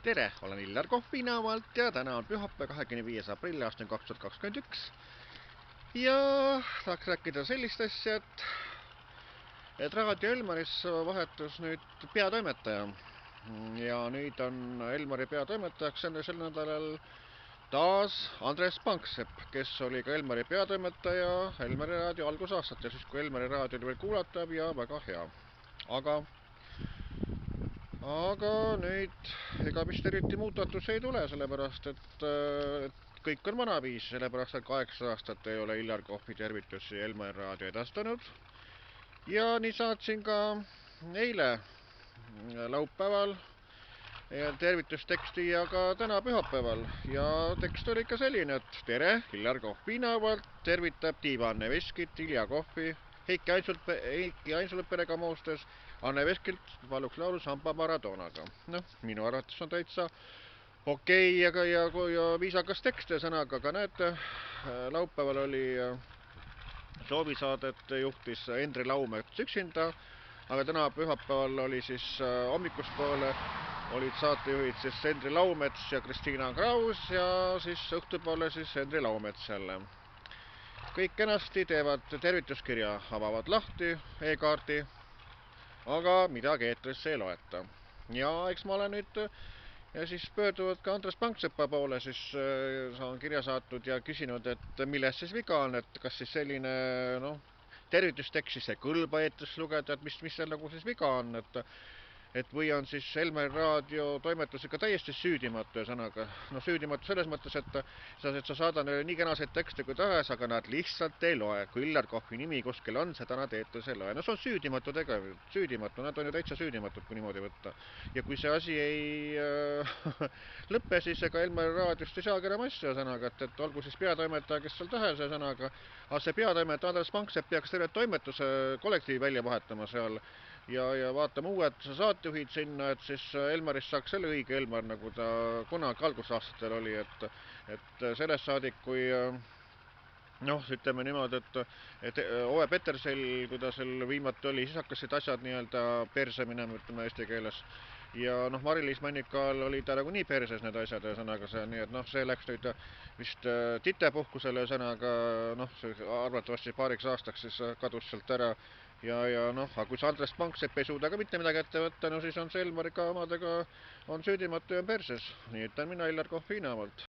Tere, olen Illar Kohvinamalt ja täna on pühapäev, 25. aprill aastal 2021 ja tahaks rääkida sellist asja, et Raadio Elmaris vahetus nüüd peatoimetaja ja nüüd on Elmari peatoimetajaks sel nädalal taas Andres Panksepp, kes oli ka Elmari peatoimetaja Elmari raadio algusaastatel, siis kui Elmari raadio oli veel kuulatav ja väga hea. Aga nüüd ega vist eriti muutatusi ei tule, sellepärast et kõik on vanaviisi, sellepärast et 8 aastat ei ole Illar Kohvi tervitusi Elmari raadio edastanud. Ja nii saatsin ka eile laupäeval tervitusteksti ja ka täna pühapäeval. Ja tekst oli ikka selline, et tere, Illar Kohvinamalt tervitab Tiivo Anne Veskit, Ilja Kohvi, Heiki Ainsulet perega moostes, Anne Veskilt paluks laulu Samba Maradonaga. Noh, minu arvates on täitsa okei ja viisakas tekst ja sõnaga, aga näete, laupäeval oli soovisaadet juhtis Endre Laumets üksinda, aga täna pühapäeval oli siis hommikupoole olid saatejuhid siis Endre Laumets ja Kristiina Kraus ja siis õhtupoole siis Endre Laumets jälle. Kõik kenasti teevad tervituskirja, avavad lahti e-kaardi, aga midagi eetrisse ei loeta. Ja eks ma olen nüüd ja siis pöörduvad ka Andres Panksepa poole, siis saan kirja saatnud ja küsinud, et milles siis viga on, et kas siis selline tervitustekst siis ei kõlba eetrisse lugeda, et mis seal nagu siis viga on, et või on siis Elmari raadio toimetus ikka täiesti süüdimatu ja sõnaga. No süüdimatu selles mõttes, et sa saada neile nii kenaseid tekste kui tahes, aga nad lihtsalt ei loe. Kui Illar Kohvi nimi kuskil on, seda nad eetris ei loe. No see on süüdimatu tegevus, süüdimatu, nad on ju täitsa süüdimatud, kui niimoodi võtta. Ja kui see asi ei lõppe, siis ega Elmari raadiost ei saagi enam asja sõnaga, et olgu siis peatoimetaja, kes seal tahes ja sõnaga. Aga see peatoimetaja Andres Panksepp peaks terve toimetuse kollektiivi välja vahetama seal ja vaatame uued saatejuhid sinna, et siis Elmarist saaks selle õige Elmar, nagu ta kunagi algusaastatel oli, et sellest saadik, kui ütleme niimoodi, et Ove Petersel, kui ta seal viimati oli, siis hakkasid asjad nii-öelda perse minema, ütleme eesti keeles. Ja Mari-Liis Mannikal oli ta nagu nii perses need asjad ja sõnaga see, nii et see läks nüüd vist titepuhkusele sõnaga, arvatavasti paariks aastaks siis kadus sealt ära. Ja aga kui see Andres Panksepp ei suuda ka mitte midagi ette võtta, siis on see Elmari ka omadega on süüdimatu ja perses. Nii ütlen mina Illar Kohvinamalt.